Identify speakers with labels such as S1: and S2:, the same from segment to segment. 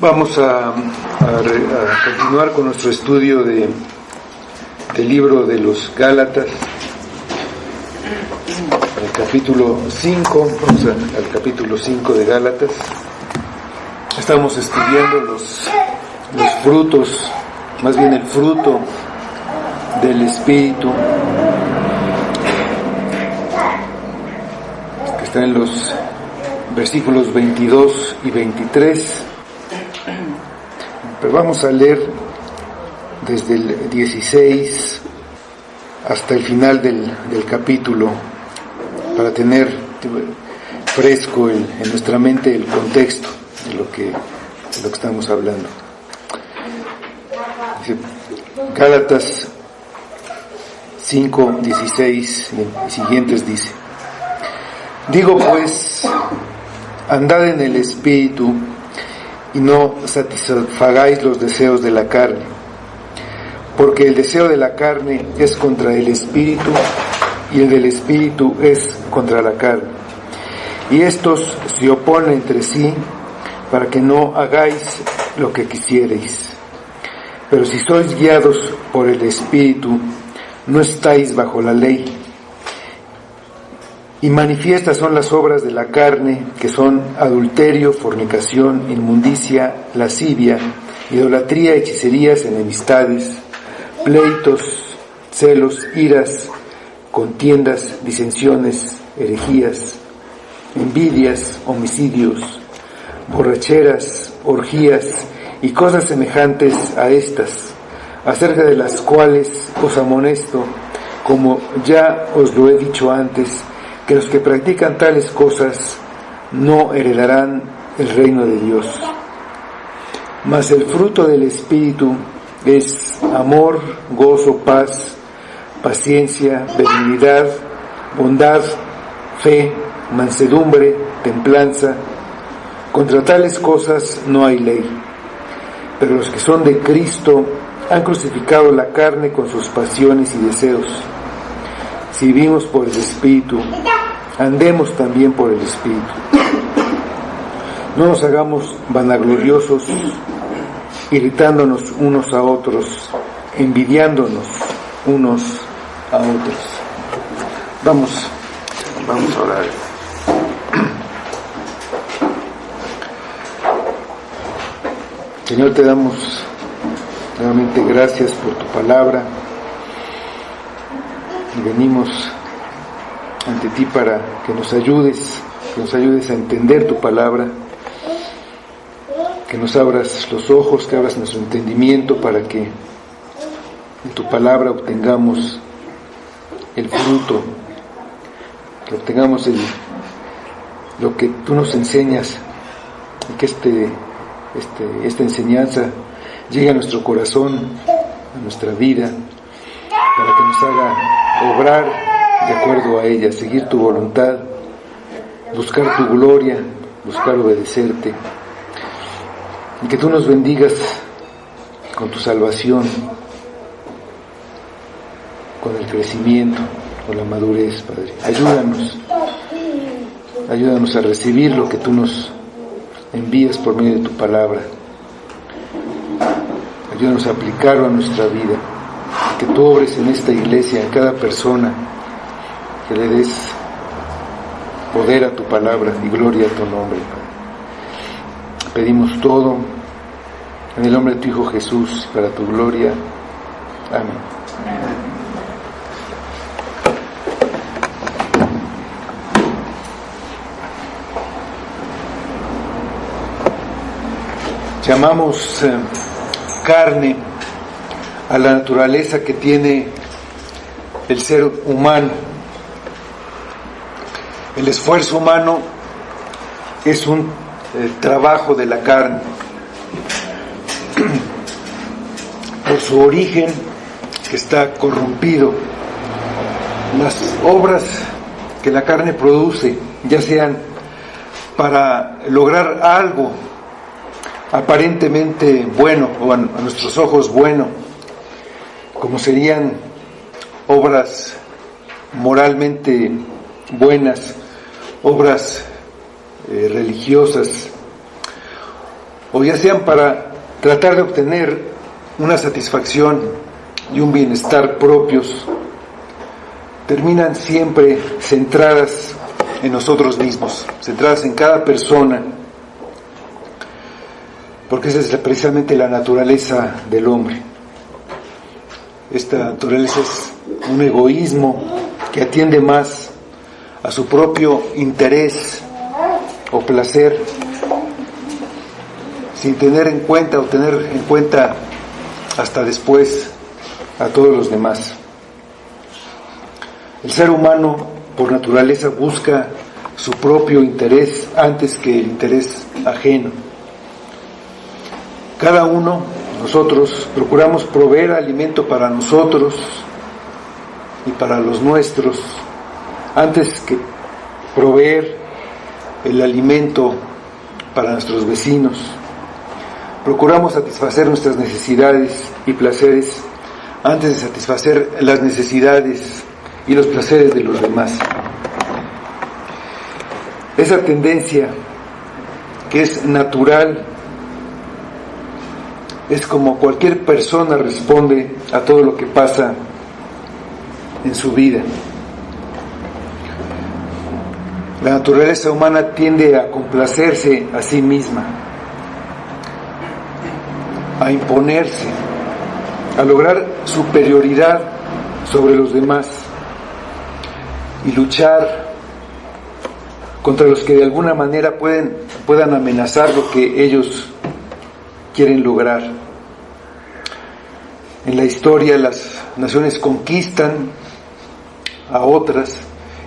S1: Vamos a continuar con nuestro estudio del libro de los Gálatas, el capítulo 5, vamos al capítulo 5 de Gálatas. Estamos estudiando los frutos, más bien el fruto del Espíritu, que está en los versículos 22 y 23. Pero vamos a leer desde el 16 hasta el final del capítulo para tener fresco en nuestra mente el contexto de lo que estamos hablando. Dice, Gálatas 5, 16 y siguientes dice: digo pues, andad en el Espíritu y no satisfagáis los deseos de la carne, porque el deseo de la carne es contra el Espíritu y el del Espíritu es contra la carne, y estos se oponen entre sí para que no hagáis lo que quisierais. Pero si sois guiados por el Espíritu, no estáis bajo la ley. Y manifiestas son las obras de la carne, que son adulterio, fornicación, inmundicia, lascivia, idolatría, hechicerías, enemistades, pleitos, celos, iras, contiendas, disensiones, herejías, envidias, homicidios, borracheras, orgías y cosas semejantes a estas, acerca de las cuales os amonesto, como ya os lo he dicho antes, que los que practican tales cosas no heredarán el reino de Dios. Mas el fruto del Espíritu es amor, gozo, paz, paciencia, benignidad, bondad, fe, mansedumbre, templanza. Contra tales cosas no hay ley. Pero los que son de Cristo han crucificado la carne con sus pasiones y deseos. Si vivimos por el Espíritu, andemos también por el Espíritu. No nos hagamos vanagloriosos, irritándonos unos a otros, envidiándonos unos a otros. Vamos a orar. Señor, te damos nuevamente gracias por tu palabra. Y venimos ante ti para que nos ayudes a entender tu palabra, que nos abras los ojos, que abras nuestro entendimiento para que en tu palabra obtengamos el fruto, que obtengamos lo que tú nos enseñas, y que esta enseñanza llegue a nuestro corazón, a nuestra vida, para que nos haga obrar de acuerdo a ella, seguir tu voluntad, buscar tu gloria, buscar obedecerte, y que tú nos bendigas con tu salvación, con el crecimiento, con la madurez, Padre. Ayúdanos a recibir lo que tú nos envías por medio de tu palabra. Ayúdanos a aplicarlo a nuestra vida. Que tú obres en esta iglesia, en cada persona, que le des poder a tu palabra y gloria a tu nombre, Padre. Pedimos todo en el nombre de tu Hijo Jesús, para tu gloria. Amén. Llamamos carne a la naturaleza que tiene el ser humano. El esfuerzo humano es un trabajo de la carne. Por su origen, que está corrompido, las obras que la carne produce, ya sean para lograr algo aparentemente bueno o a nuestros ojos bueno, como serían obras moralmente buenas, obras religiosas, o ya sean para tratar de obtener una satisfacción y un bienestar propios, terminan siempre centradas en nosotros mismos, centradas en cada persona, porque esa es precisamente la naturaleza del hombre. Esta naturaleza es un egoísmo que atiende más a su propio interés o placer, sin tener en cuenta o tener en cuenta hasta después a todos los demás. El ser humano por naturaleza busca su propio interés antes que el interés ajeno. Cada uno, nosotros, procuramos proveer alimento para nosotros y para los nuestros antes que proveer el alimento para nuestros vecinos. Procuramos satisfacer nuestras necesidades y placeres antes de satisfacer las necesidades y los placeres de los demás. Esa tendencia que es natural es como cualquier persona responde a todo lo que pasa en su vida. La naturaleza humana tiende a complacerse a sí misma, a imponerse, a lograr superioridad sobre los demás y luchar contra los que de alguna manera puedan amenazar lo que ellos quieren lograr. En la historia las naciones conquistan a otras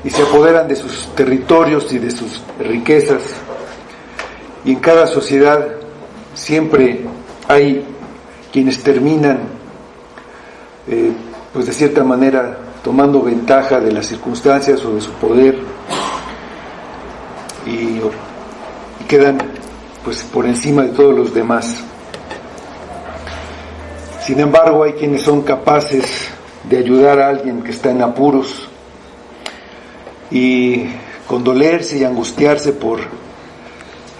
S1: y se apoderan de sus territorios y de sus riquezas, y en cada sociedad siempre hay quienes terminan pues de cierta manera tomando ventaja de las circunstancias o de su poder y quedan pues por encima de todos los demás. Sin embargo, hay quienes son capaces de ayudar a alguien que está en apuros y condolerse y angustiarse por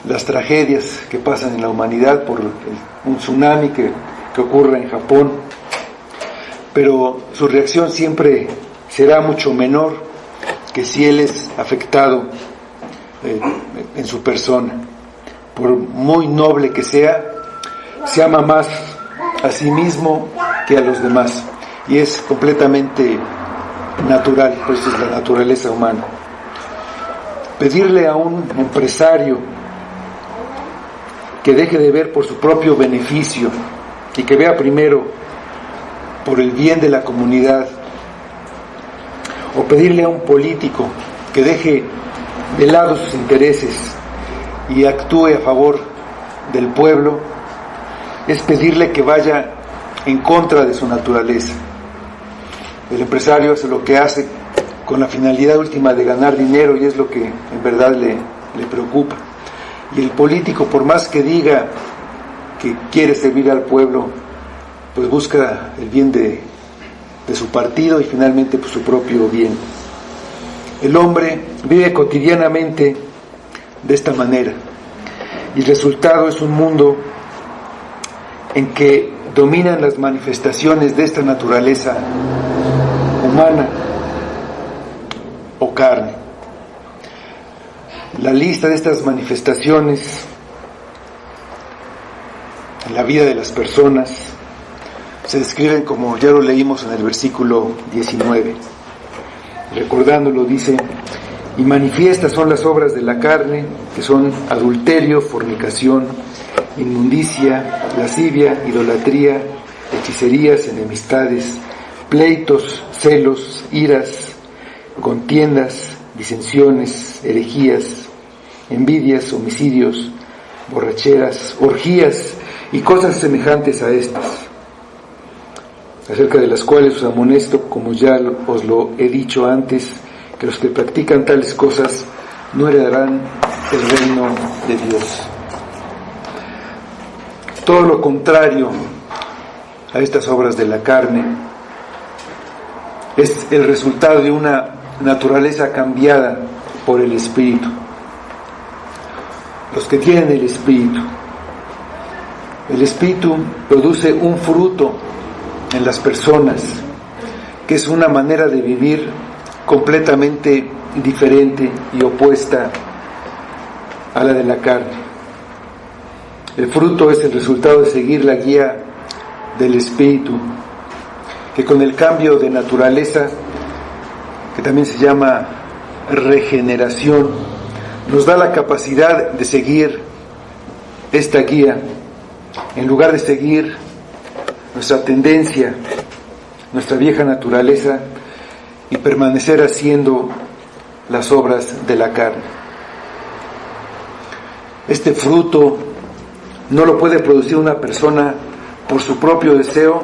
S1: las tragedias que pasan en la humanidad, por un tsunami que ocurre en Japón, pero su reacción siempre será mucho menor que si él es afectado en su persona. Por muy noble que sea, se ama más a sí mismo que a los demás, y es completamente natural, pues es la naturaleza humana. Pedirle a un empresario que deje de ver por su propio beneficio y que vea primero por el bien de la comunidad, o pedirle a un político que deje de lado sus intereses y actúe a favor del pueblo, es pedirle que vaya en contra de su naturaleza. El empresario hace lo que hace con la finalidad última de ganar dinero, y es lo que en verdad le preocupa. Y el político, por más que diga que quiere servir al pueblo, pues busca el bien de su partido y finalmente pues su propio bien. El hombre vive cotidianamente de esta manera, y el resultado es un mundo en que dominan las manifestaciones de esta naturaleza humana o carne. La lista de estas manifestaciones en la vida de las personas se describen como ya lo leímos en el versículo 19. Recordándolo dice: y manifiestas son las obras de la carne, que son adulterio, fornicación, inmundicia, lascivia, idolatría, hechicerías, enemistades, pleitos, celos, iras, contiendas, disensiones, herejías, envidias, homicidios, borracheras, orgías y cosas semejantes a estas, acerca de las cuales os amonesto, como ya os lo he dicho antes, que los que practican tales cosas no heredarán el reino de Dios. Todo lo contrario a estas obras de la carne es el resultado de una naturaleza cambiada por el Espíritu. Los que tienen el Espíritu El Espíritu produce un fruto en las personas, que es una manera de vivir completamente diferente y opuesta a la de la carne. El fruto es el resultado de seguir la guía del Espíritu, que con el cambio de naturaleza, que también se llama regeneración, nos da la capacidad de seguir esta guía, en lugar de seguir nuestra tendencia, nuestra vieja naturaleza, y permanecer haciendo las obras de la carne. Este fruto no lo puede producir una persona por su propio deseo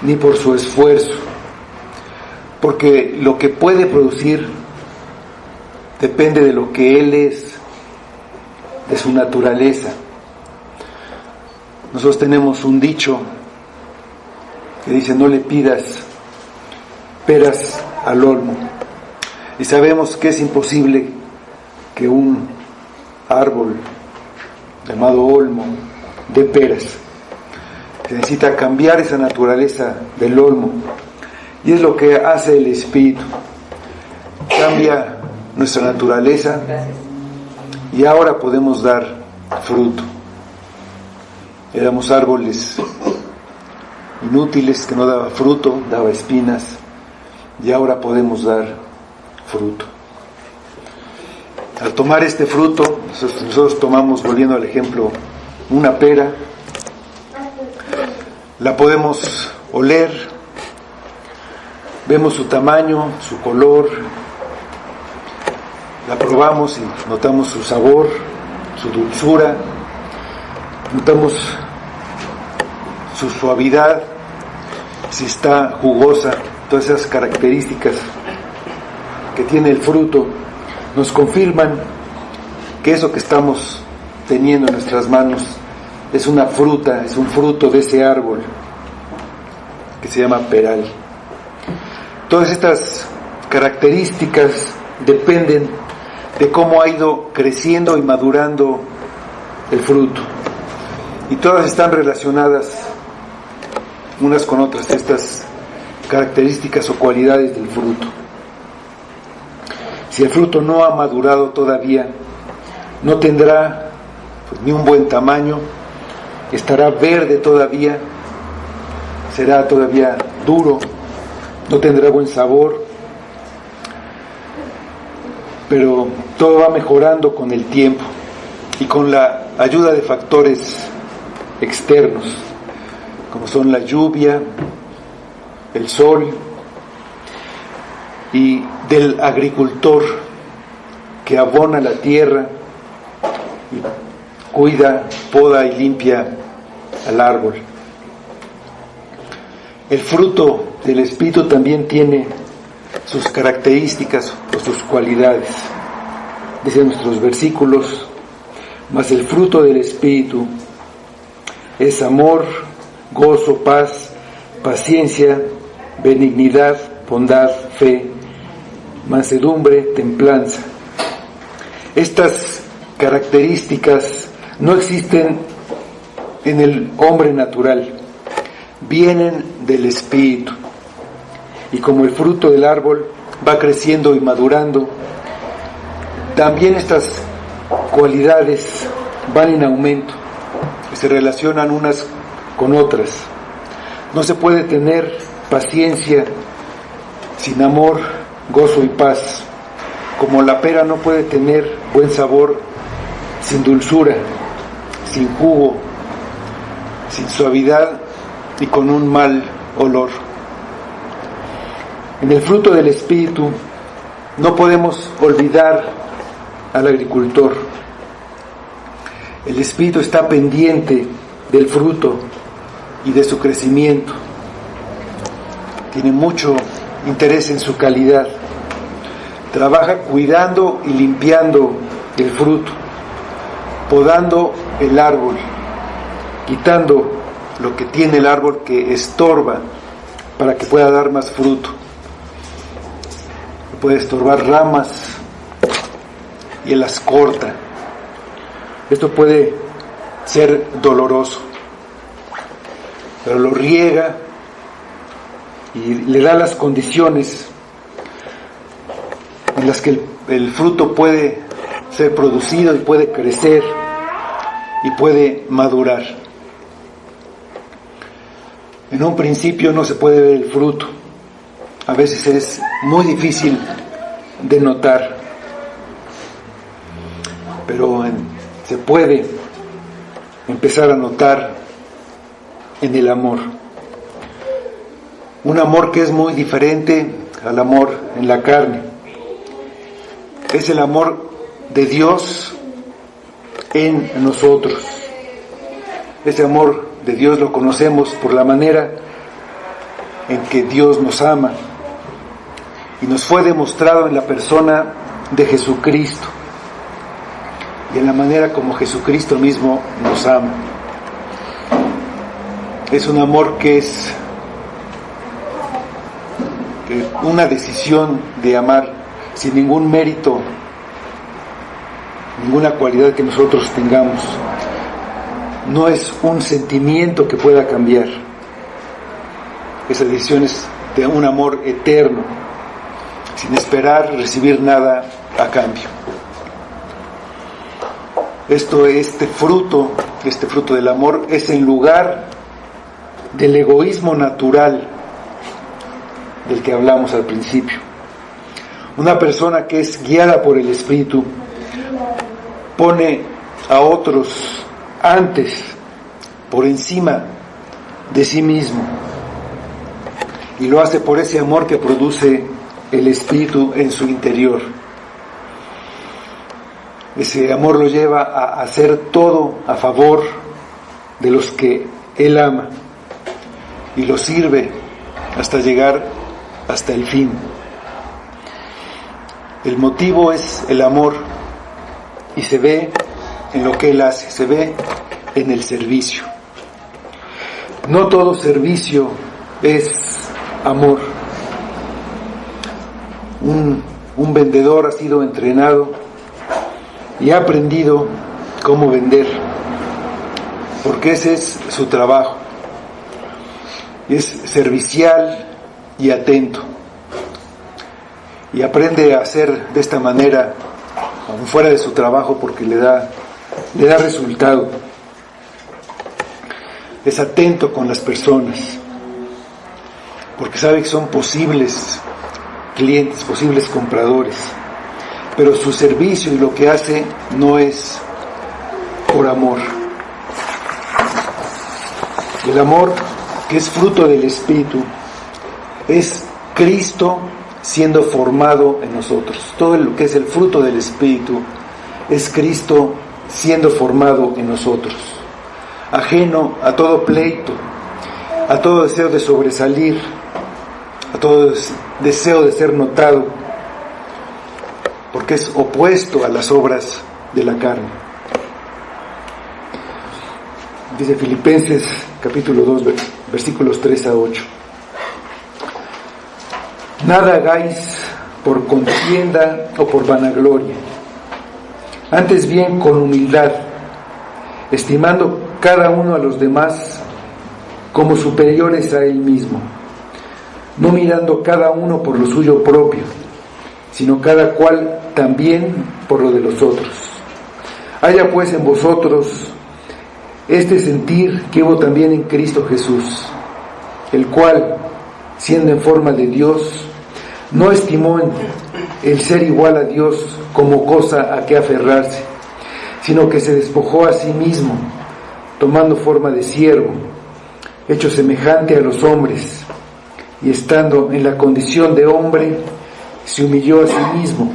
S1: ni por su esfuerzo, porque lo que puede producir depende de lo que él es, de su naturaleza. Nosotros tenemos un dicho que dice: no le pidas peras al olmo, y sabemos que es imposible que un árbol llamado olmo dé peras. Se necesita cambiar esa naturaleza del olmo, y es lo que hace el Espíritu. Cambia nuestra naturaleza y ahora podemos dar fruto. Éramos árboles inútiles que no daba fruto, daba espinas, y ahora podemos dar fruto. Al tomar este fruto, nosotros tomamos, volviendo al ejemplo, una pera, la podemos oler, vemos su tamaño, su color, la probamos y notamos su sabor, su dulzura, notamos su suavidad, si está jugosa. Todas esas características que tiene el fruto nos confirman que eso que estamos teniendo en nuestras manos es una fruta, es un fruto de ese árbol que se llama peral. Todas estas características dependen de cómo ha ido creciendo y madurando el fruto, y todas están relacionadas unas con otras, estas características o cualidades del fruto. Si el fruto no ha madurado todavía, no tendrá ni un buen tamaño, estará verde todavía, será todavía duro, no tendrá buen sabor, pero todo va mejorando con el tiempo y con la ayuda de factores externos, como son la lluvia, el sol, y del agricultor que abona la tierra y cuida, poda y limpia al árbol. El fruto del Espíritu también tiene sus características o sus cualidades. Dicen nuestros versículos: mas el fruto del Espíritu es amor, gozo, paz, paciencia, benignidad, bondad, fe, mansedumbre, templanza. Estas características no existen en el hombre natural, vienen del Espíritu. Y como el fruto del árbol va creciendo y madurando, también estas cualidades van en aumento, se relacionan unas con otras. No se puede tener paciencia sin amor, gozo y paz, como la pera no puede tener buen sabor sin dulzura, sin jugo, sin suavidad y con un mal olor. En el fruto del Espíritu no podemos olvidar al agricultor. El Espíritu está pendiente del fruto y de su crecimiento. Tiene mucho interés en su calidad. Trabaja cuidando y limpiando el fruto, podando el árbol, quitando lo que tiene el árbol que estorba para que pueda dar más fruto. Puede estorbar ramas y él las corta. Esto puede ser doloroso. pero lo riega y le da las condiciones en las que el fruto puede ser producido y puede crecer y puede madurar. En un principio no se puede ver el fruto, a veces es muy difícil de notar, pero se puede empezar a notar en el amor. Un amor que es muy diferente al amor en la carne. Es el amor de Dios en nosotros. Ese amor de Dios lo conocemos por la manera en que Dios nos ama y nos fue demostrado en la persona de Jesucristo y en la manera como Jesucristo mismo nos ama. Es un amor que es una decisión de amar sin ningún mérito, ninguna cualidad que nosotros tengamos. No es un sentimiento que pueda cambiar. Esa decisión es de un amor eterno, sin esperar recibir nada a cambio. Este fruto del amor es en lugar del egoísmo natural del que hablamos al principio. Una persona que es guiada por el Espíritu pone a otros antes, por encima de sí mismo, y lo hace por ese amor que produce el Espíritu en su interior. Ese amor lo lleva a hacer todo a favor de los que Él ama y los sirve hasta llegar hasta el fin. El motivo es el amor y se ve en lo que Él hace, se ve en el servicio. No todo servicio es amor. Un vendedor ha sido entrenado y ha aprendido cómo vender, porque ese es su trabajo. Es servicial y atento, y aprende a hacer de esta manera, aún fuera de su trabajo, porque le da resultado. Es atento con las personas, porque sabe que son posibles clientes, posibles compradores, pero su servicio y lo que hace no es por amor. El amor, que es fruto del Espíritu, es Cristo siendo formado en nosotros. Todo lo que es el fruto del Espíritu es Cristo siendo formado en nosotros, ajeno a todo pleito, a todo deseo de sobresalir, a todo deseo de ser notado, porque es opuesto a las obras de la carne. Dice Filipenses capítulo 2, versículos 3 a 8. Nada hagáis por contienda o por vanagloria, antes bien con humildad, estimando cada uno a los demás como superiores a él mismo, no mirando cada uno por lo suyo propio, sino cada cual también por lo de los otros. Haya pues en vosotros este sentir que hubo también en Cristo Jesús, el cual, siendo en forma de Dios, no estimó el ser igual a Dios como cosa a que aferrarse, sino que se despojó a sí mismo, tomando forma de siervo, hecho semejante a los hombres, y estando en la condición de hombre, se humilló a sí mismo,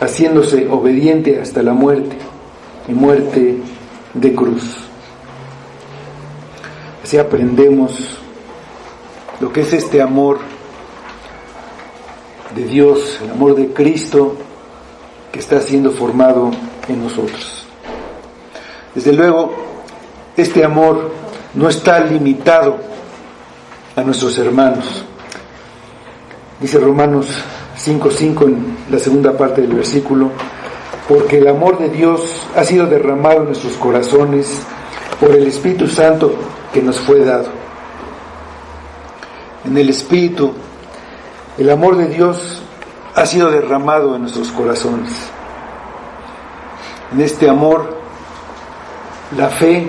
S1: haciéndose obediente hasta la muerte, y muerte de cruz. Así aprendemos lo que es este amor de Dios, el amor de Cristo que está siendo formado en nosotros. Desde luego, este amor no está limitado a nuestros hermanos. Dice Romanos 5:5 en la segunda parte del versículo: porque el amor de Dios ha sido derramado en nuestros corazones por el Espíritu Santo que nos fue dado. en el Espíritu, el amor de Dios ha sido derramado en nuestros corazones. En este amor, la fe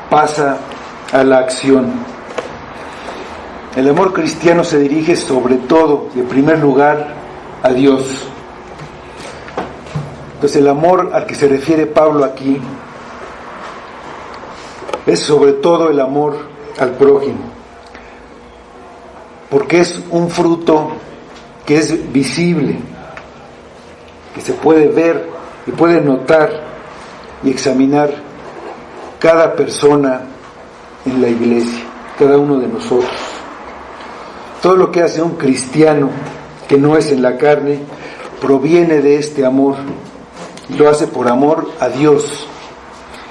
S1: pasa a la acción. El amor cristiano se dirige sobre todo, y en primer lugar, a Dios. Entonces el amor al que se refiere Pablo aquí es sobre todo el amor al prójimo, porque es un fruto que es visible, que se puede ver y puede notar y examinar cada persona en la iglesia, cada uno de nosotros. Todo lo que hace un cristiano que no es en la carne proviene de este amor, y lo hace por amor a Dios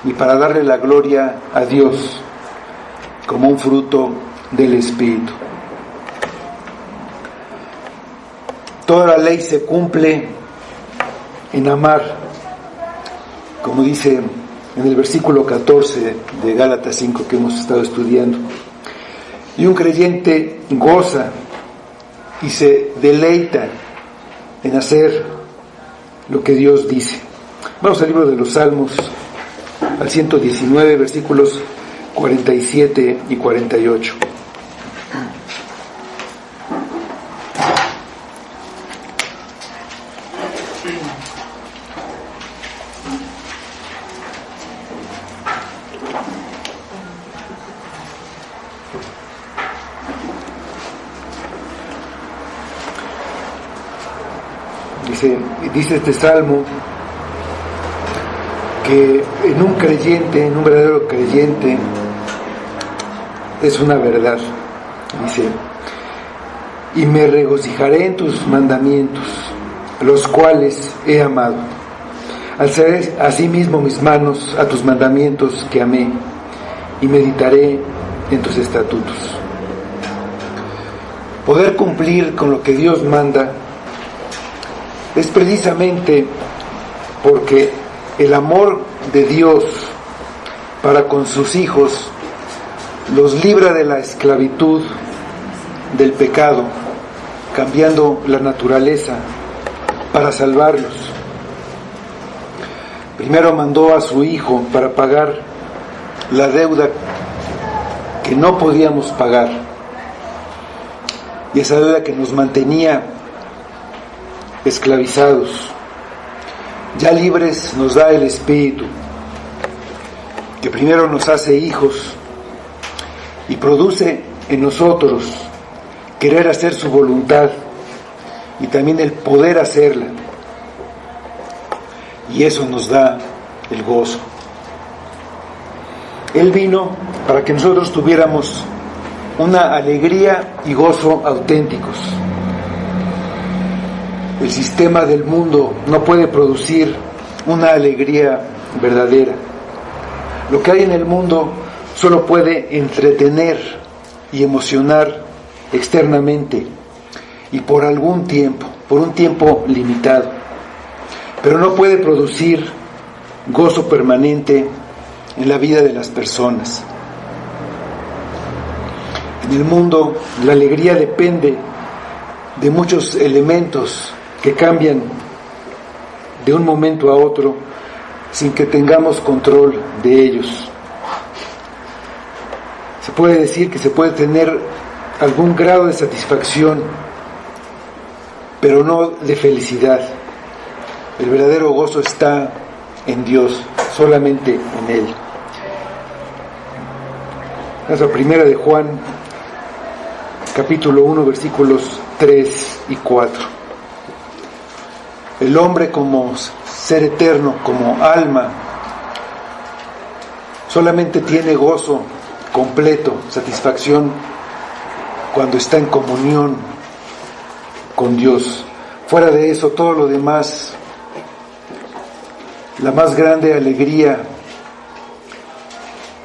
S1: y para darle la gloria a Dios como un fruto del Espíritu. Toda la ley se cumple en amar, como dice en el versículo 14 de Gálatas 5 que hemos estado estudiando. Y un creyente goza y se deleita en hacer lo que Dios dice. Vamos al libro de los Salmos, al 119, versículos 47 y 48. Dice este salmo que en un creyente, en un verdadero creyente, es una verdad. Dice: y me regocijaré en tus mandamientos, los cuales he amado. Alzaré asimismo mis manos a tus mandamientos que amé, y meditaré en tus estatutos. Poder cumplir con lo que Dios manda es precisamente porque el amor de Dios para con sus hijos los libra de la esclavitud del pecado, cambiando la naturaleza para salvarlos. Primero mandó a su Hijo para pagar la deuda que no podíamos pagar, y esa deuda que nos mantenía esclavizados. Ya libres nos da el Espíritu, que primero nos hace hijos y produce en nosotros querer hacer su voluntad y también el poder hacerla, y eso nos da el gozo. Él vino para que nosotros tuviéramos una alegría y gozo auténticos. El sistema del mundo no puede producir una alegría verdadera. Lo que hay en el mundo solo puede entretener y emocionar externamente y por algún tiempo, por un tiempo limitado, pero no puede producir gozo permanente en la vida de las personas. En el mundo la alegría depende de muchos elementos que cambian de un momento a otro sin que tengamos control de ellos. Se puede decir que se puede tener algún grado de satisfacción, pero no de felicidad. El verdadero gozo está en Dios, solamente en Él. Es la primera de Juan, capítulo 1, versículos 3 y 4. El hombre como ser eterno, como alma, solamente tiene gozo completo, satisfacción, cuando está en comunión con Dios. Fuera de eso, todo lo demás, la más grande alegría,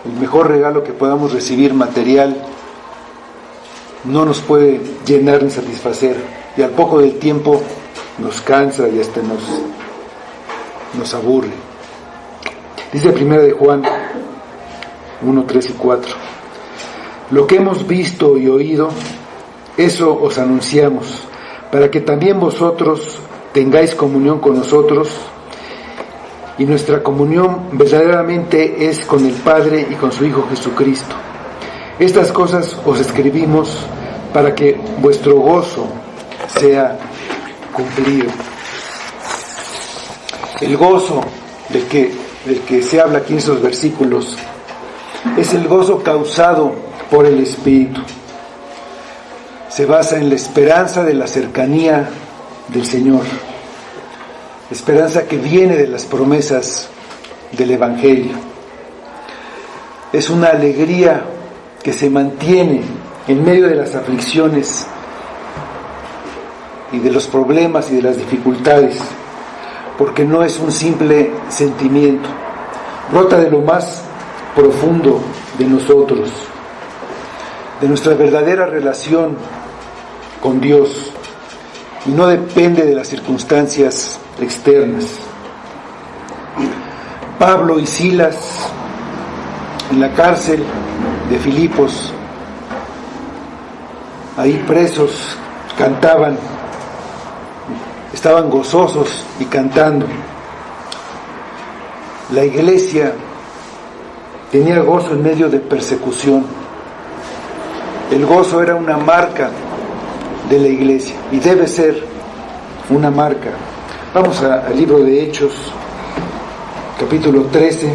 S1: el mejor regalo que podamos recibir material, no nos puede llenar ni satisfacer, y al poco del tiempo nos cansa y hasta nos aburre. Dice primera de Juan 1, 3 y 4: lo que hemos visto y oído Eso os anunciamos, para que también vosotros tengáis comunión con nosotros, y nuestra comunión verdaderamente es con el Padre y con su Hijo Jesucristo. Estas cosas os escribimos para que vuestro gozo sea cumplido. El gozo del que se habla aquí en esos versículos es el gozo causado por el Espíritu. Se basa en la esperanza de la cercanía del Señor, esperanza que viene de las promesas del Evangelio. Es una alegría que se mantiene en medio de las aflicciones y de los problemas y de las dificultades, porque no es un simple sentimiento, brota de lo más profundo de nosotros, de nuestra verdadera relación con Dios, y no depende de las circunstancias externas. Pablo y Silas en la cárcel de Filipos, ahí presos, cantaban, estaban gozosos y cantando. La iglesia tenía gozo en medio de persecución. El gozo era una marca de la iglesia y debe ser una marca. Vamos al libro de Hechos, capítulo 13,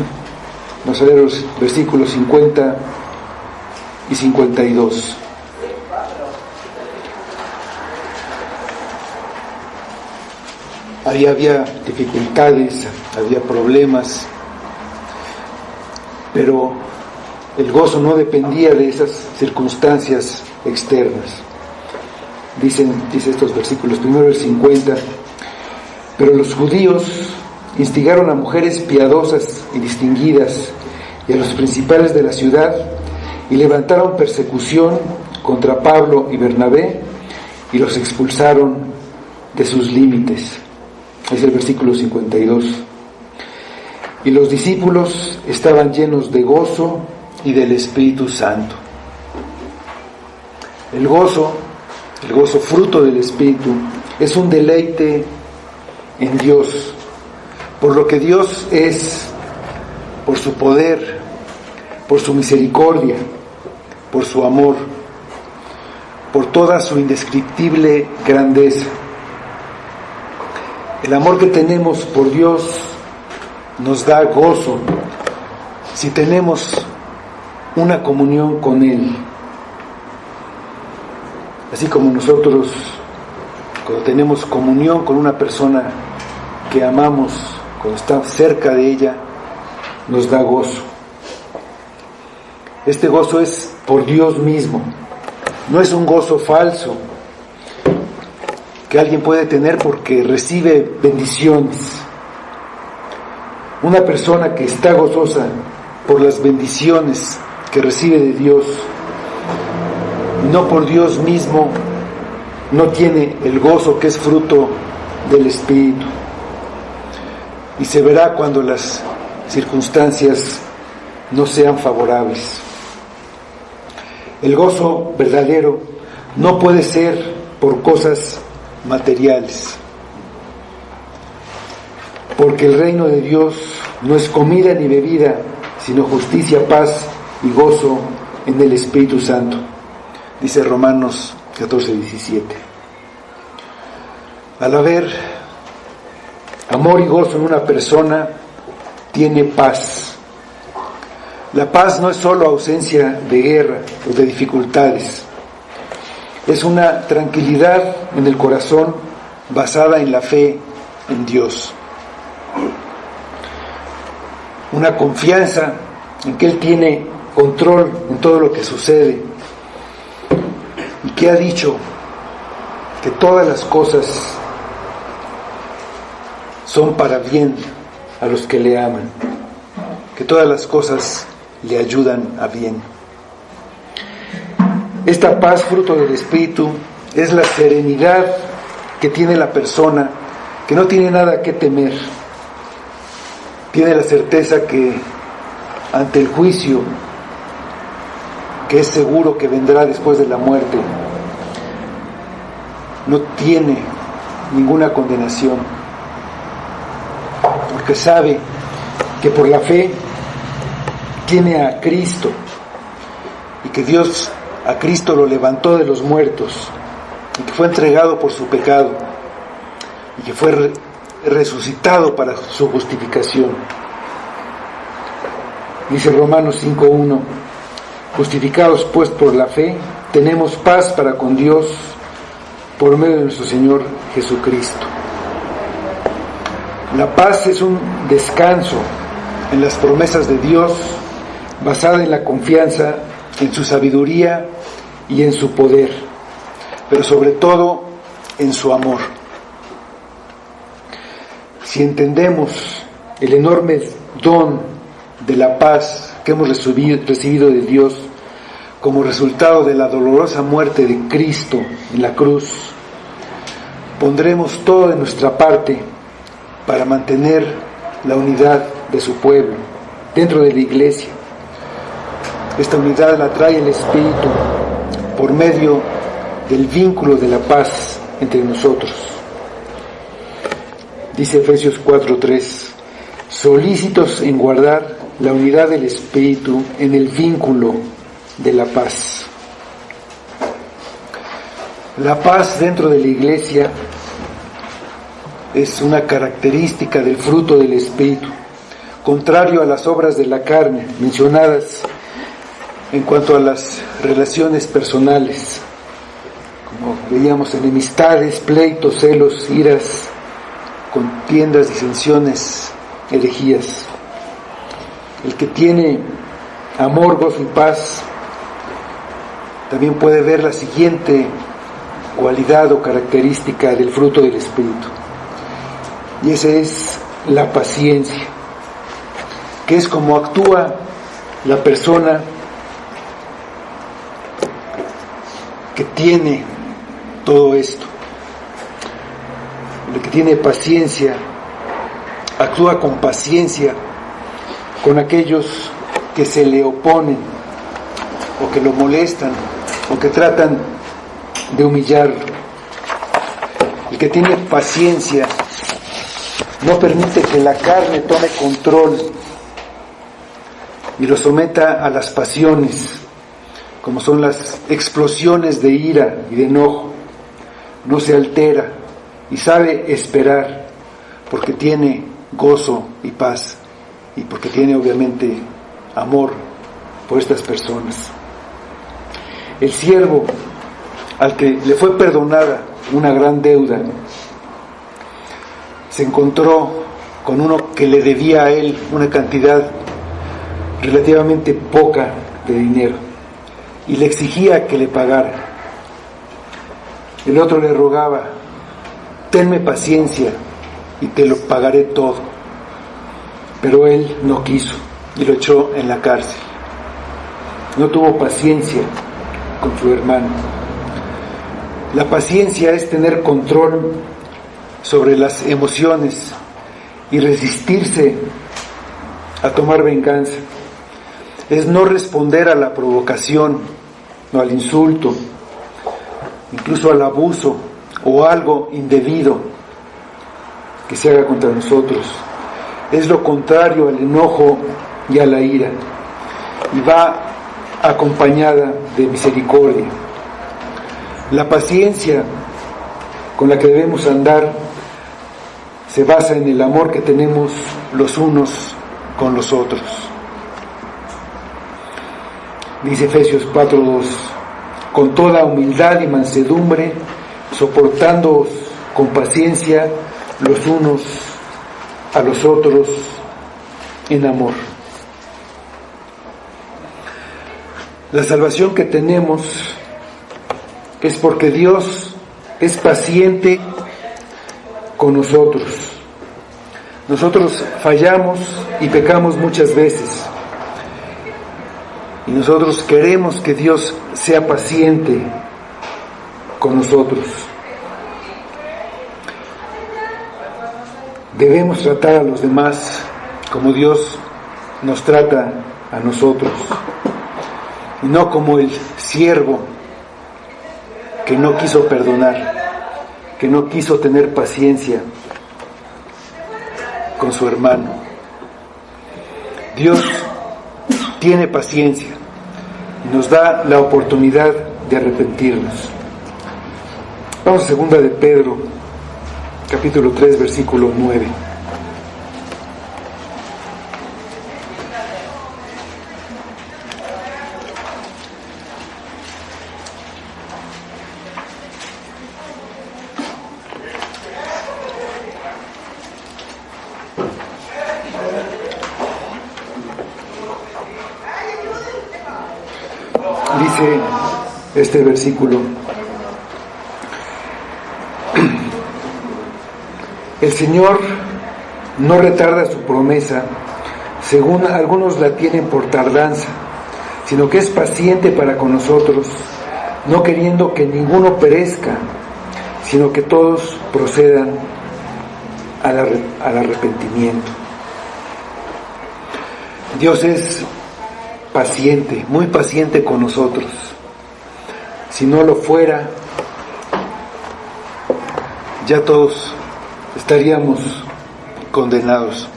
S1: vamos a leer los versículos 50 y 52. Ahí había dificultades, había problemas, pero el gozo no dependía de esas circunstancias externas. Dice estos versículos, primero el 50, pero los judíos instigaron a mujeres piadosas y distinguidas y a los principales de la ciudad y levantaron persecución contra Pablo y Bernabé y los expulsaron de sus límites. Es el versículo 52. Y los discípulos estaban llenos de gozo y del Espíritu Santo. El gozo fruto del Espíritu, es un deleite en Dios, por lo que Dios es, por su poder, por su misericordia, por su amor, por toda su indescriptible grandeza. El amor que tenemos por Dios nos da gozo si tenemos una comunión con Él. Así como nosotros, cuando tenemos comunión con una persona que amamos, cuando está cerca de ella, nos da gozo. Este gozo es por Dios mismo, no es un gozo falso que alguien puede tener porque recibe bendiciones. Una persona que está gozosa por las bendiciones que recibe de Dios, no por Dios mismo, no tiene el gozo que es fruto del Espíritu. Y se verá cuando las circunstancias no sean favorables. El gozo verdadero no puede ser por cosas materiales, porque el reino de Dios no es comida ni bebida, sino justicia, paz y gozo en el Espíritu Santo. Dice Romanos 14:17. Al haber amor y gozo en una persona, tiene paz. La paz no es solo ausencia de guerra o de dificultades. Es una tranquilidad en el corazón basada en la fe en Dios. Una confianza en que Él tiene control en todo lo que sucede y que ha dicho que todas las cosas son para bien a los que le aman, que todas las cosas le ayudan a bien. Esta paz, fruto del Espíritu, es la serenidad que tiene la persona, que no tiene nada que temer. Tiene la certeza que ante el juicio, que es seguro que vendrá después de la muerte, no tiene ninguna condenación, porque sabe que por la fe tiene a Cristo y que Dios a Cristo lo levantó de los muertos y que fue entregado por su pecado y que fue resucitado para su justificación. Dice Romanos 5:1: justificados pues por la fe, tenemos paz para con Dios por medio de nuestro Señor Jesucristo. La paz es un descanso en las promesas de Dios, basada en la confianza en su sabiduría y en su poder, pero sobre todo en su amor. Si entendemos el enorme don de la paz que hemos recibido de Dios como resultado de la dolorosa muerte de Cristo en la cruz, pondremos todo de nuestra parte para mantener la unidad de su pueblo dentro de la iglesia. Esta unidad la trae el Espíritu por medio del vínculo de la paz entre nosotros. Dice Efesios 4:3: solícitos en guardar la unidad del Espíritu en el vínculo de la paz. La paz dentro de la iglesia es una característica del fruto del Espíritu, contrario a las obras de la carne mencionadas en cuanto a las relaciones personales, como veíamos: enemistades, pleitos, celos, iras, contiendas, disensiones, herejías. El que tiene amor, gozo y paz también puede ver la siguiente cualidad o característica del fruto del Espíritu, y esa es la paciencia, que es como actúa la persona que tiene todo esto. El que tiene paciencia actúa con paciencia con aquellos que se le oponen o que lo molestan o que tratan de humillarlo. El que tiene paciencia no permite que la carne tome control y lo someta a las pasiones, como son las explosiones de ira y de enojo. No se altera y sabe esperar, porque tiene gozo y paz, y porque tiene obviamente amor por estas personas. El siervo al que le fue perdonada una gran deuda se encontró con uno que le debía a él una cantidad relativamente poca de dinero y le exigía que le pagara. El otro le rogaba: tenme paciencia y te lo pagaré todo. Pero él no quiso y lo echó en la cárcel. No tuvo paciencia con su hermano. La paciencia es tener control sobre las emociones y resistirse a tomar venganza. Es no responder a la provocación o al insulto, incluso al abuso o algo indebido que se haga contra nosotros. Es lo contrario al enojo y a la ira, y va acompañada de misericordia. La paciencia con la que debemos andar se basa en el amor que tenemos los unos con los otros. Dice Efesios 4:2: con toda humildad y mansedumbre, soportándoos con paciencia los unos a los otros en amor. La salvación que tenemos es porque Dios es paciente con nosotros. Nosotros fallamos y pecamos muchas veces, y nosotros queremos que Dios sea paciente con nosotros. Debemos tratar a los demás como Dios nos trata a nosotros, y no como el siervo que no quiso perdonar, que no quiso tener paciencia con su hermano. Dios tiene paciencia y nos da la oportunidad de arrepentirnos. Vamos a 2 de Pedro, capítulo 3, versículo 9. Dice este versículo: el Señor no retarda su promesa, según algunos la tienen por tardanza, sino que es paciente para con nosotros, no queriendo que ninguno perezca, sino que todos procedan al arrepentimiento. Dios es paciente, muy paciente con nosotros. Si no lo fuera, ya todos estaríamos condenados.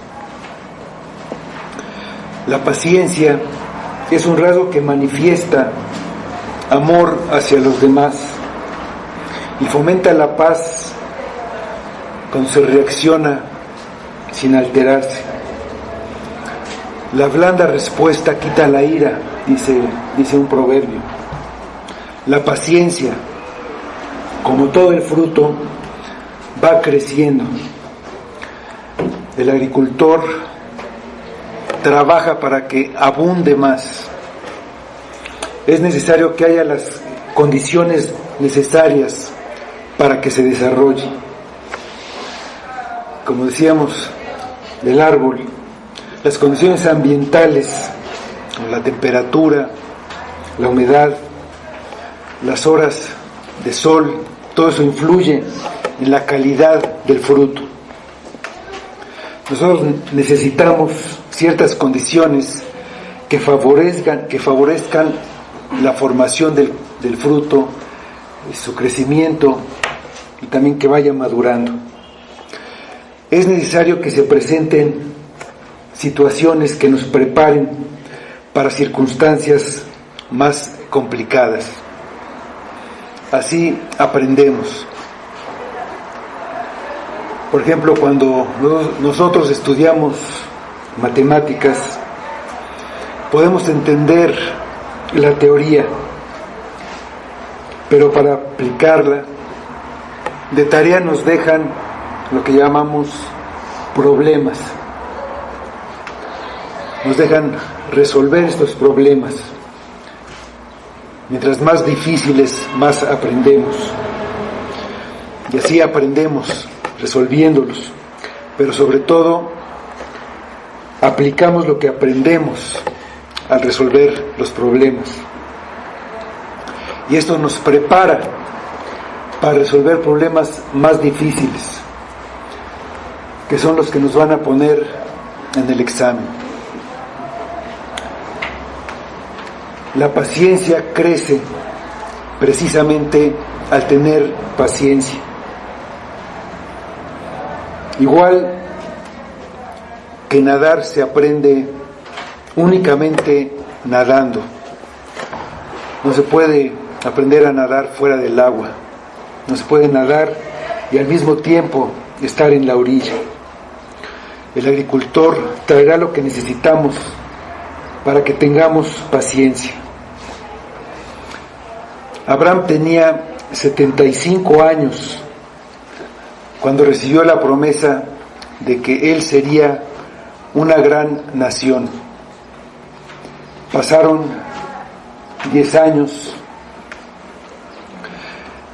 S1: La paciencia es un rasgo que manifiesta amor hacia los demás y fomenta la paz cuando se reacciona sin alterarse. La blanda respuesta quita la ira, dice un proverbio. La paciencia, como todo el fruto, va creciendo. El agricultor trabaja para que abunde más. Es necesario que haya las condiciones necesarias para que se desarrolle. Como decíamos, del árbol, las condiciones ambientales, la temperatura, la humedad, las horas de sol, todo eso influye en la calidad del fruto. Nosotros necesitamos ciertas condiciones que favorezcan la formación del fruto, su crecimiento y también que vaya madurando. Es necesario que se presenten situaciones que nos preparen para circunstancias más complicadas. Así aprendemos. Por ejemplo, cuando nosotros estudiamos matemáticas, podemos entender la teoría, pero para aplicarla, de tarea nos dejan lo que llamamos problemas. Nos dejan resolver estos problemas. Mientras más difíciles, más aprendemos. Y así aprendemos resolviéndolos. Pero sobre todo, aplicamos lo que aprendemos al resolver los problemas. Y esto nos prepara para resolver problemas más difíciles, que son los que nos van a poner en el examen. La paciencia crece precisamente al tener paciencia. Igual que nadar se aprende únicamente nadando. No se puede aprender a nadar fuera del agua. No se puede nadar y al mismo tiempo estar en la orilla. El agricultor traerá lo que necesitamos para que tengamos paciencia. Abraham tenía 75 años cuando recibió la promesa de que él sería una gran nación. Pasaron 10 años.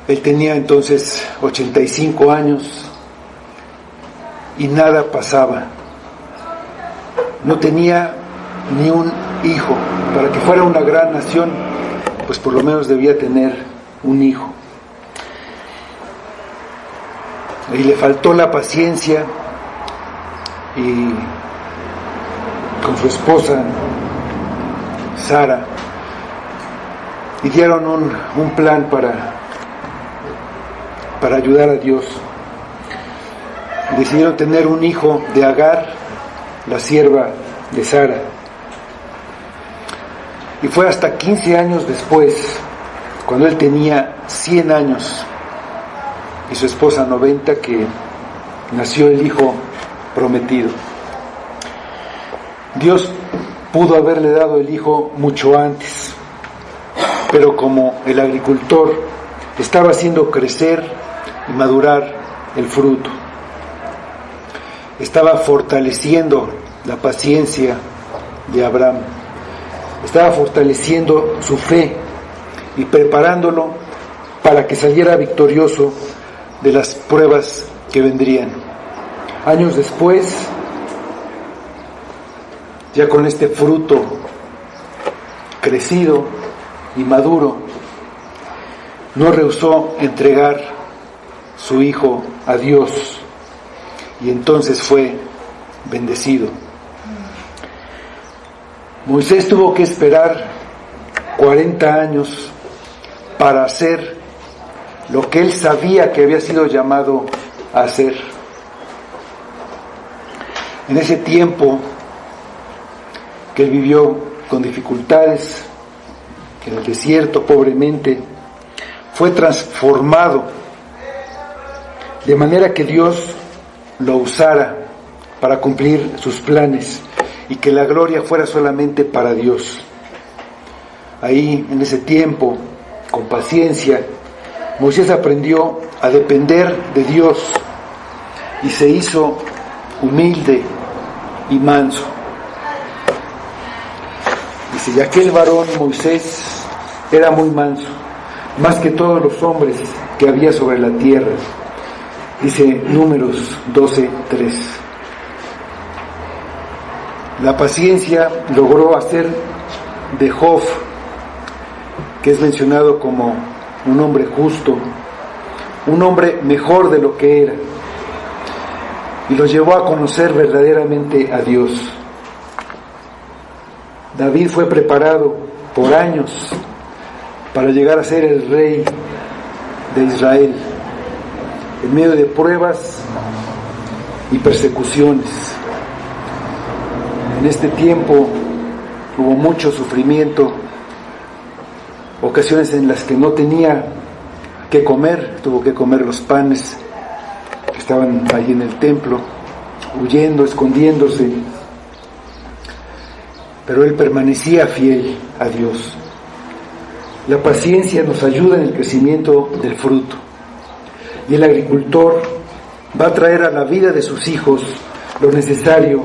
S1: Él tenía entonces 85 años y nada pasaba. No tenía ni un hijo. Para que fuera una gran nación, pues por lo menos debía tener un hijo. Y le faltó la paciencia, y con su esposa Sara idearon un plan para ayudar a Dios. Decidieron tener un hijo de Agar, la sierva de Sara. Y fue hasta 15 años después, cuando él tenía 100 años y su esposa 90, que nació el hijo prometido. Dios pudo haberle dado el hijo mucho antes, pero como el agricultor estaba haciendo crecer y madurar el fruto, estaba fortaleciendo la paciencia de Abraham, estaba fortaleciendo su fe y preparándolo para que saliera victorioso de las pruebas que vendrían. Años después, ya con este fruto crecido y maduro, no rehusó entregar su hijo a Dios y entonces fue bendecido. Moisés tuvo que esperar 40 años para hacer lo que él sabía que había sido llamado a hacer. En ese tiempo que él vivió con dificultades, en el desierto pobremente, fue transformado de manera que Dios lo usara para cumplir sus planes y que la gloria fuera solamente para Dios. Ahí, en ese tiempo, con paciencia, Moisés aprendió a depender de Dios y se hizo humilde y manso. Dice, y aquel varón Moisés era muy manso, más que todos los hombres que había sobre la tierra. Dice Números 12:3. La paciencia logró hacer de Job, que es mencionado como un hombre justo, un hombre mejor de lo que era, y lo llevó a conocer verdaderamente a Dios. David fue preparado por años para llegar a ser el rey de Israel, en medio de pruebas y persecuciones. En este tiempo hubo mucho sufrimiento, ocasiones en las que no tenía que comer, tuvo que comer los panes que estaban allí en el templo, huyendo, escondiéndose, pero él permanecía fiel a Dios. La paciencia nos ayuda en el crecimiento del fruto, y el agricultor va a traer a la vida de sus hijos lo necesario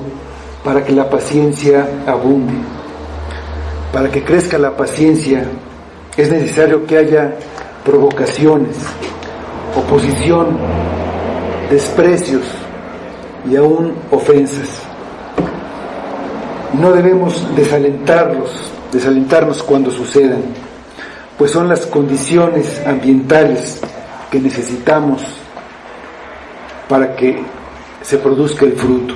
S1: para que la paciencia abunde. Para que crezca la paciencia es necesario que haya provocaciones, oposición, desprecios y aún ofensas. No debemos desalentarnos cuando sucedan, pues son las condiciones ambientales que necesitamos para que se produzca el fruto.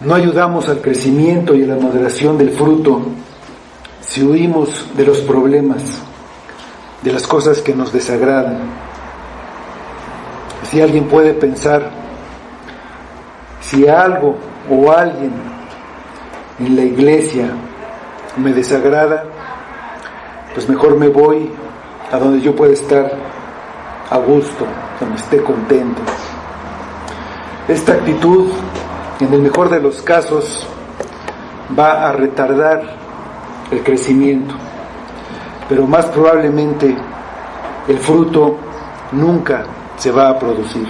S1: No ayudamos al crecimiento y a la maduración del fruto si huimos de los problemas, de las cosas que nos desagradan. Si alguien puede pensar, si algo o alguien en la iglesia me desagrada, pues mejor me voy a donde yo pueda estar a gusto, donde esté contento. Esta actitud, en el mejor de los casos, va a retardar el crecimiento, pero más probablemente el fruto nunca se va a producir.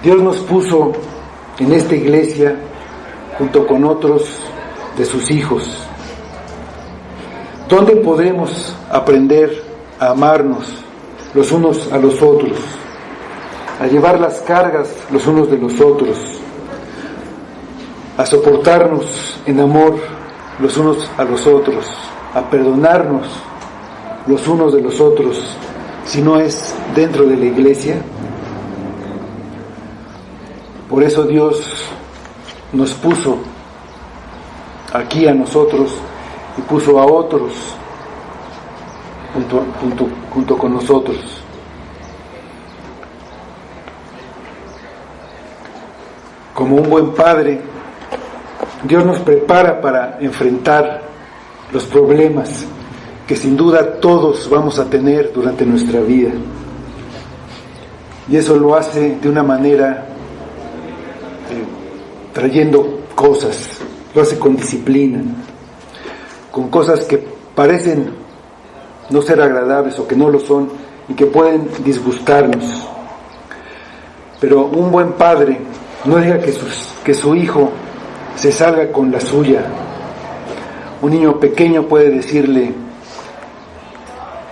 S1: Dios nos puso en esta iglesia junto con otros de sus hijos. ¿Dónde podemos aprender a amarnos los unos a los otros, a llevar las cargas los unos de los otros, a soportarnos en amor los unos a los otros, a perdonarnos los unos de los otros, si no es dentro de la iglesia? Por eso Dios nos puso aquí a nosotros y puso a otros junto con nosotros. Como un buen padre, Dios nos prepara para enfrentar los problemas que sin duda todos vamos a tener durante nuestra vida. Y eso lo hace de una manera trayendo cosas, lo hace con disciplina, con cosas que parecen no ser agradables o que no lo son y que pueden disgustarnos. Pero un buen padre no deja que su hijo se salga con la suya. Un niño pequeño puede decirle: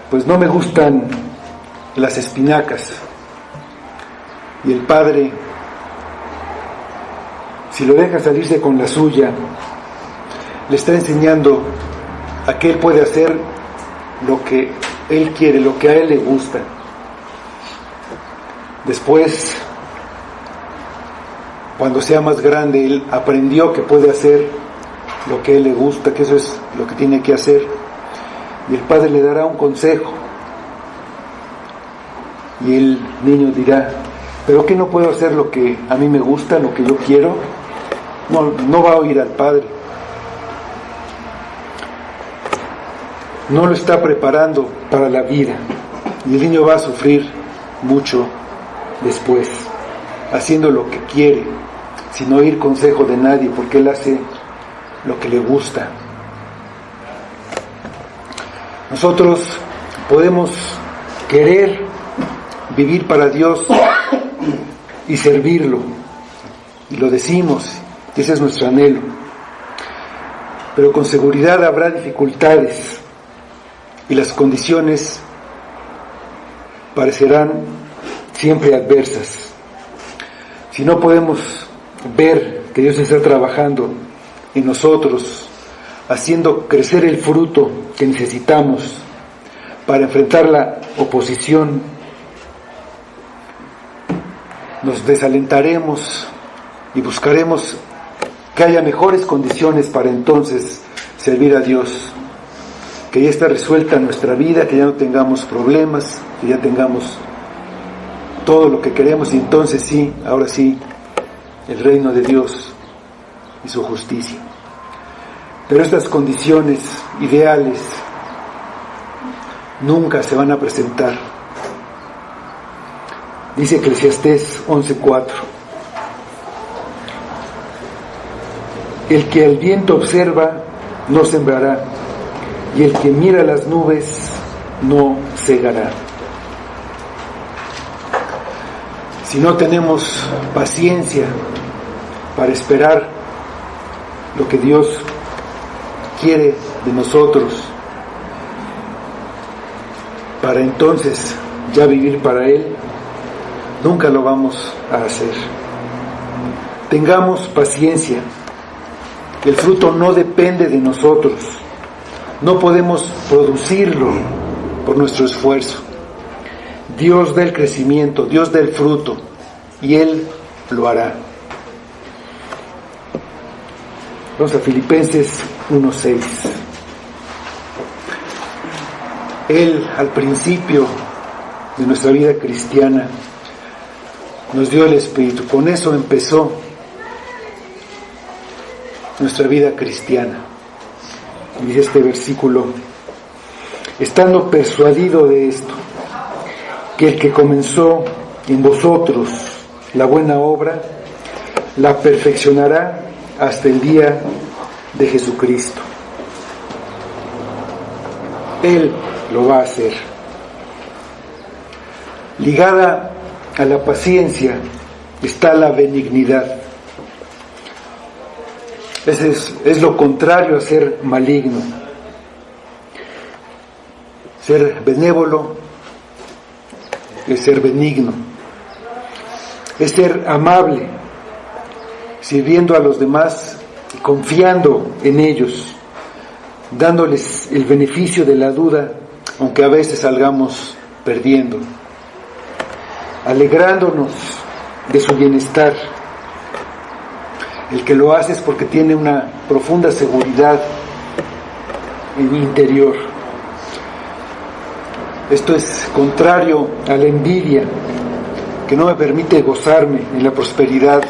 S1: pues no me gustan las espinacas. Y el padre, si lo deja salirse con la suya, le está enseñando a que él puede hacer lo que él quiere, lo que a él le gusta. Después, cuando sea más grande, él aprendió que puede hacer lo que a él le gusta, que eso es lo que tiene que hacer. Y el padre le dará un consejo. Y el niño dirá: ¿pero qué no puedo hacer lo que a mí me gusta, lo que yo quiero? No va a oír al padre. No lo está preparando para la vida. Y el niño va a sufrir mucho después, haciendo lo que quiere, sin oír consejo de nadie, porque él hace lo que le gusta. Nosotros podemos querer vivir para Dios y servirlo, y lo decimos, y ese es nuestro anhelo, pero con seguridad habrá dificultades y las condiciones parecerán siempre adversas. Si no podemos ver que Dios está trabajando en nosotros, haciendo crecer el fruto que necesitamos para enfrentar la oposición, nos desalentaremos y buscaremos que haya mejores condiciones para entonces servir a Dios, que ya está resuelta nuestra vida, que ya no tengamos problemas, que ya tengamos todo lo que queremos, y entonces sí, ahora sí, el reino de Dios y su justicia. Pero estas condiciones ideales nunca se van a presentar. Dice Eclesiastés 11:4: el que al viento observa no sembrará, y el que mira las nubes no segará. Si no tenemos paciencia para esperar lo que Dios quiere de nosotros, para entonces ya vivir para Él, nunca lo vamos a hacer. Tengamos paciencia. El fruto no depende de nosotros. No podemos producirlo por nuestro esfuerzo. Dios da el crecimiento, Dios da el fruto, y Él lo hará. Vamos a Filipenses 1:6. Él, al principio de nuestra vida cristiana, nos dio el Espíritu. Con eso empezó nuestra vida cristiana. Y dice este versículo: estando persuadido de esto, que el que comenzó en vosotros la buena obra, la perfeccionará hasta el día de Jesucristo. Él lo va a hacer. Ligada a la paciencia está la benignidad. Es lo contrario a ser maligno. Ser benévolo es ser benigno. Es ser amable, sirviendo a los demás y confiando en ellos, dándoles el beneficio de la duda, aunque a veces salgamos perdiendo, alegrándonos de su bienestar. El que lo hace es porque tiene una profunda seguridad interior. Esto es contrario a la envidia, que no me permite gozarme en la prosperidad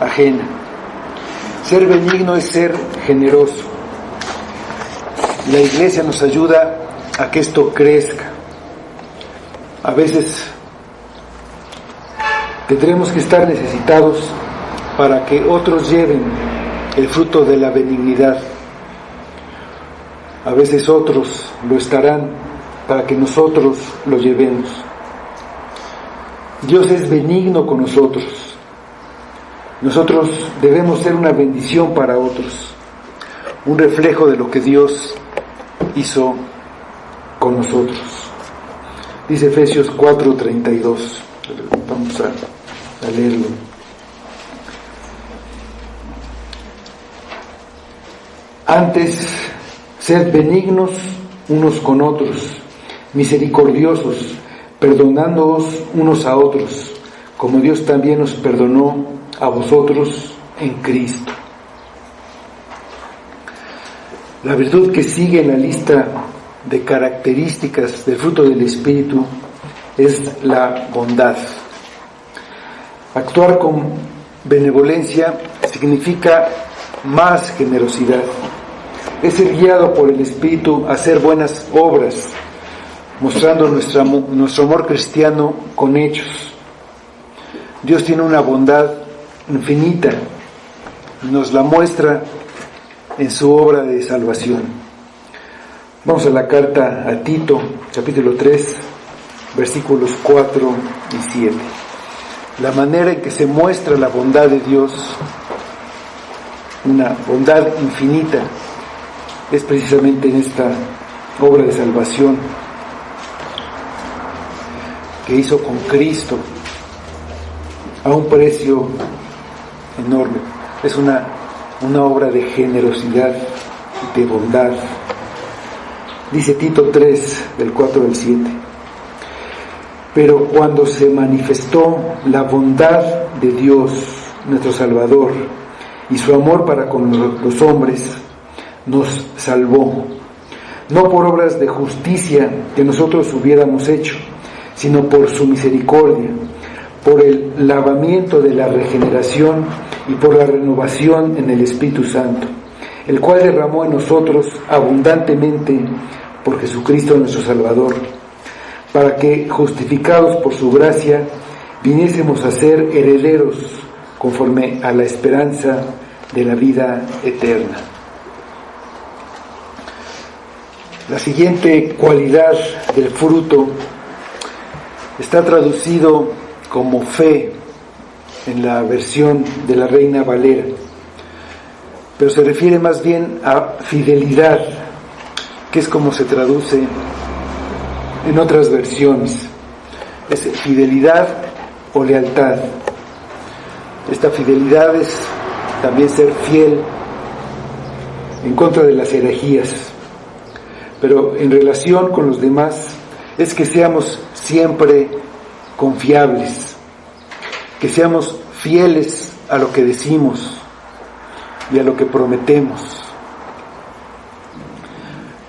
S1: ajena. Ser benigno es ser generoso. La Iglesia nos ayuda a que esto crezca. A veces tendremos que estar necesitados para que otros lleven el fruto de la benignidad. A veces otros lo estarán para que nosotros lo llevemos. Dios es benigno con nosotros. Nosotros debemos ser una bendición para otros, un reflejo de lo que Dios hizo con nosotros. Dice Efesios 4:32. Vamos a leerlo. Antes, sed benignos unos con otros, misericordiosos, perdonándoos unos a otros, como Dios también os perdonó a vosotros en Cristo. La virtud que sigue en la lista de características del fruto del Espíritu es la bondad. Actuar con benevolencia significa más generosidad. Es ser guiado por el Espíritu a hacer buenas obras, mostrando nuestro amor cristiano con hechos. Dios tiene una bondad infinita y nos la muestra en su obra de salvación. Vamos a la carta a Tito, capítulo 3, versículos 4 y 7. La manera en que se muestra la bondad de Dios, una bondad infinita, es precisamente en esta obra de salvación que hizo con Cristo a un precio enorme. Es una obra de generosidad, de bondad. Dice Tito 3, del 4 al 7. Pero cuando se manifestó la bondad de Dios, nuestro Salvador, y su amor para con los hombres, nos salvó, no por obras de justicia que nosotros hubiéramos hecho, sino por su misericordia, por el lavamiento de la regeneración y por la renovación en el Espíritu Santo, el cual derramó en nosotros abundantemente por Jesucristo nuestro Salvador, para que, justificados por su gracia, viniésemos a ser herederos conforme a la esperanza de la vida eterna. La siguiente cualidad del fruto está traducido como fe en la versión de la Reina Valera, pero se refiere más bien a fidelidad, que es como se traduce en otras versiones. Es fidelidad o lealtad. Esta fidelidad es también ser fiel en contra de las herejías, pero en relación con los demás es que seamos siempre confiables, que seamos fieles a lo que decimos y a lo que prometemos.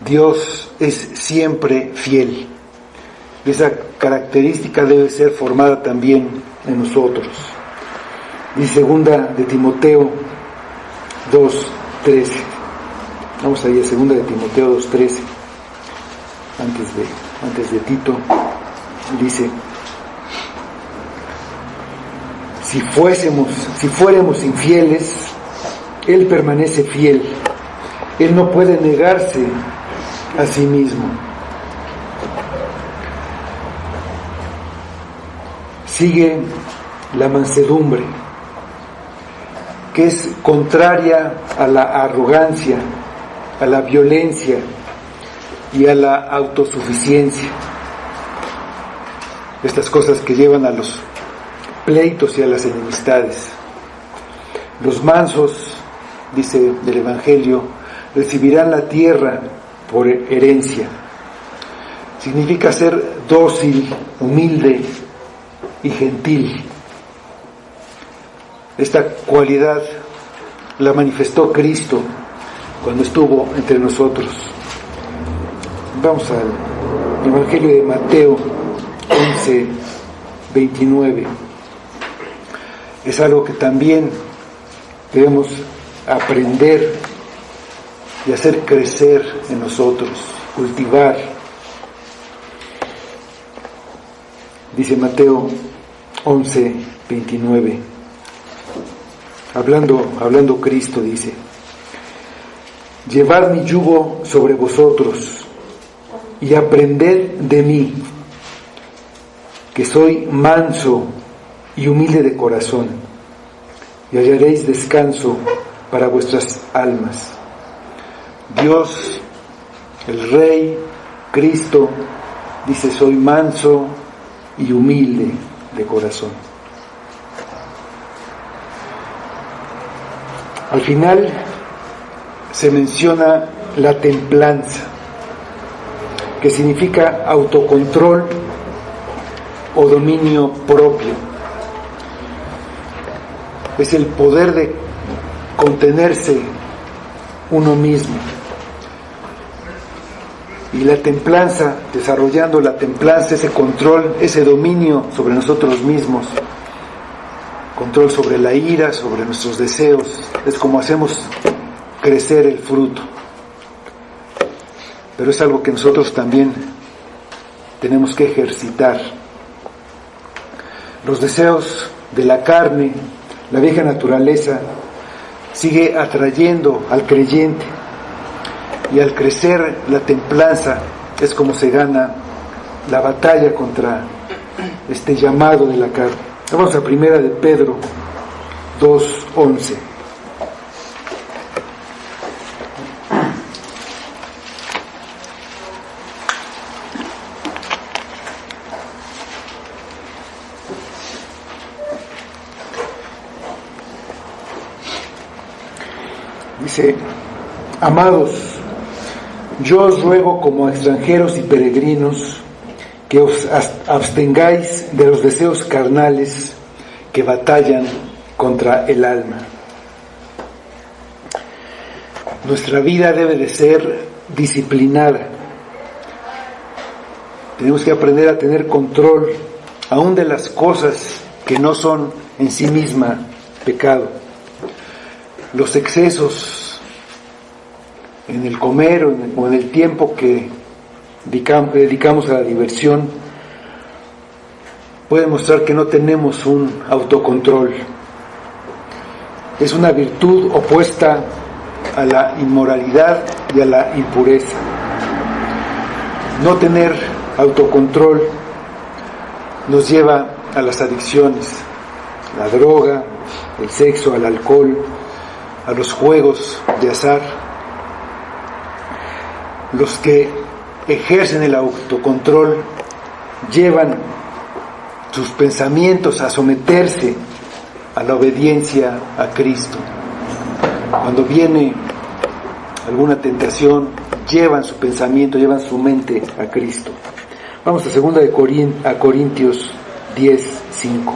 S1: Dios es siempre fiel. Esa característica debe ser formada también en nosotros. Y segunda de Timoteo 2:13. Vamos ahí a segunda de Timoteo 2:13. Antes de Tito, dice: si fuéramos infieles, Él permanece fiel. Él no puede negarse a sí mismo. Sigue la mansedumbre, que es contraria a la arrogancia, a la violencia y a la autosuficiencia. Estas cosas que llevan a los pleitos y a las enemistades. Los mansos, dice del Evangelio, recibirán la tierra por herencia. Significa ser dócil, humilde y gentil. Esta cualidad la manifestó Cristo cuando estuvo entre nosotros. Vamos al Evangelio de Mateo 11, 29. Es algo que también debemos aprender y hacer crecer en nosotros, cultivar. Dice Mateo 11, 29. Hablando Cristo, dice: llevad mi yugo sobre vosotros y aprended de mí, que soy manso y humilde de corazón, y hallaréis descanso para vuestras almas. Dios, el Rey, Cristo, dice: soy manso y humilde de corazón. Al final se menciona la templanza, que significa autocontrol o dominio propio. Es el poder de contenerse uno mismo. Y la templanza, desarrollando la templanza, ese control, ese dominio sobre nosotros mismos, control sobre la ira, sobre nuestros deseos, es como hacemos crecer el fruto. Pero es algo que nosotros también tenemos que ejercitar. Los deseos de la carne, la vieja naturaleza, sigue atrayendo al creyente. Y al crecer la templanza es como se gana la batalla contra este llamado de la carne. Vamos a primera de Pedro 2:11. Dice: amados, yo os ruego como extranjeros y peregrinos que os abstengáis de los deseos carnales que batallan contra el alma. Nuestra vida debe de ser disciplinada. Tenemos que aprender a tener control aún de las cosas que no son en sí misma pecado. Los excesos en el comer o en el tiempo que dedicamos a la diversión puede mostrar que no tenemos un autocontrol. Es una virtud opuesta a la inmoralidad y a la impureza. No tener autocontrol nos lleva a las adicciones, la droga, el sexo, al alcohol, a los juegos de azar. Los que ejercen el autocontrol llevan sus pensamientos a someterse a la obediencia a Cristo. Cuando viene alguna tentación, llevan su pensamiento, llevan su mente a Cristo. Vamos a 2 de Corintios 10:5.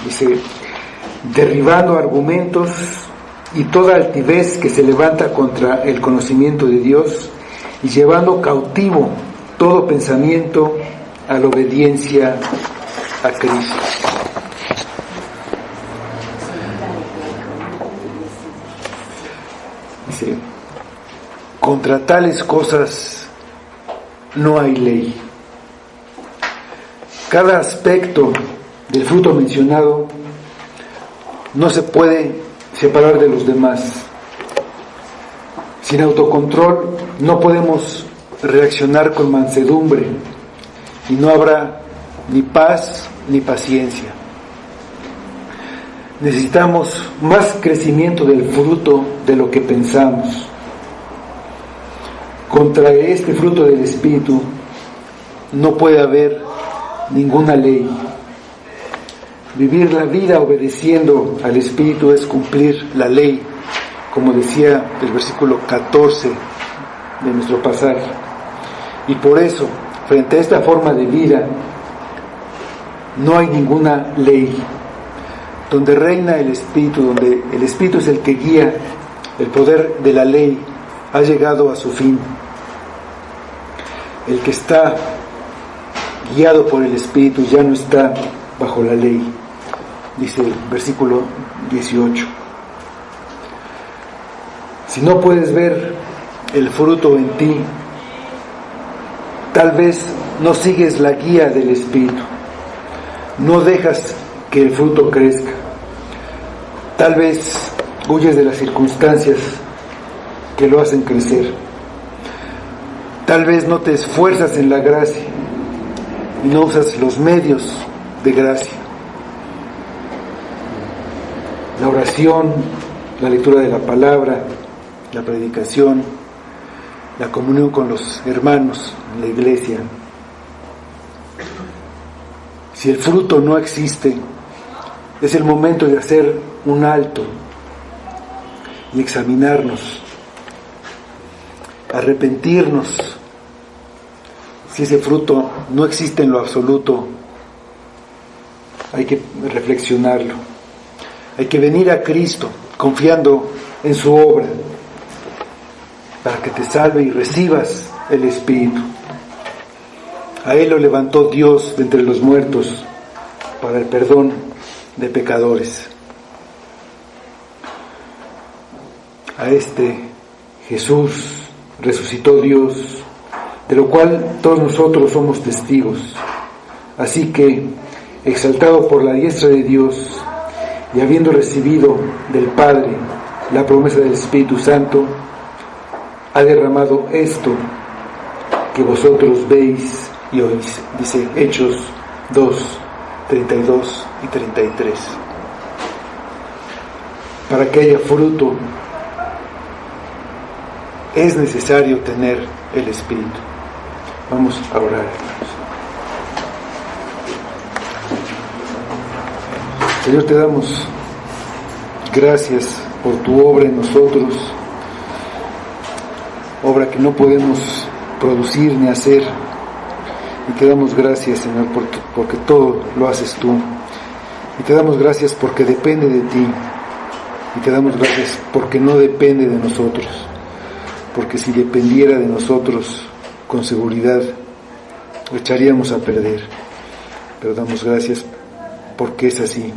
S1: Dice: derribando argumentos y toda altivez que se levanta contra el conocimiento de Dios, y llevando cautivo todo pensamiento a la obediencia a Cristo. Dice: contra tales cosas no hay ley. Cada aspecto del fruto mencionado no se puede separar de los demás. Sin autocontrol no podemos reaccionar con mansedumbre y no habrá ni paz ni paciencia. Necesitamos más crecimiento del fruto de lo que pensamos. Contra este fruto del Espíritu no puede haber ninguna ley. Vivir la vida obedeciendo al Espíritu es cumplir la ley, como decía el versículo 14 de nuestro pasaje. Y por eso, frente a esta forma de vida, no hay ninguna ley. Donde reina el Espíritu, donde el Espíritu es el que guía, el poder de la ley ha llegado a su fin. El que está guiado por el Espíritu ya no está bajo la ley, dice el versículo 18. Si no puedes ver el fruto en ti, tal vez no sigues la guía del Espíritu, no dejas que el fruto crezca. Tal vez huyes de las circunstancias que lo hacen crecer. Tal vez no te esfuerzas en la gracia y no usas los medios de gracia. La oración, la lectura de la palabra, la predicación, la comunión con los hermanos en la iglesia. Si el fruto no existe, es el momento de hacer un alto y examinarnos, arrepentirnos. Si ese fruto no existe en lo absoluto, hay que reflexionarlo. Hay que venir a Cristo confiando en su obra para que te salve y recibas el Espíritu. A Él lo levantó Dios de entre los muertos para el perdón de pecadores. A este Jesús resucitó Dios, de lo cual todos nosotros somos testigos. Así que, exaltado por la diestra de Dios y habiendo recibido del Padre la promesa del Espíritu Santo, ha derramado esto que vosotros veis y oís, dice Hechos 2, 32 y 33. Para que haya fruto, es necesario tener el Espíritu. Vamos a orar, hermanos. Señor, te damos gracias por tu obra en nosotros, obra que no podemos producir ni hacer, y te damos gracias, Señor, porque todo lo haces tú, y te damos gracias porque depende de ti, y te damos gracias porque no depende de nosotros, porque si dependiera de nosotros, con seguridad lo echaríamos a perder. Pero damos gracias porque es así,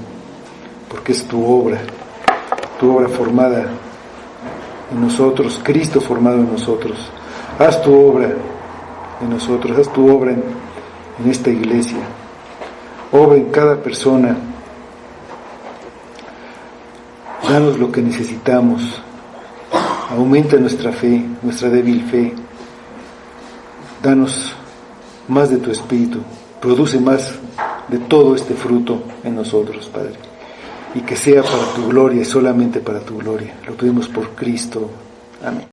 S1: porque es tu obra formada en nosotros, Cristo formado en nosotros. Haz tu obra en nosotros, haz tu obra en esta iglesia, obra en cada persona. Danos lo que necesitamos, aumenta nuestra fe, nuestra débil fe. Danos más de tu Espíritu, produce más de todo este fruto en nosotros, Padre, y que sea para tu gloria y solamente para tu gloria. Lo pedimos por Cristo. Amén.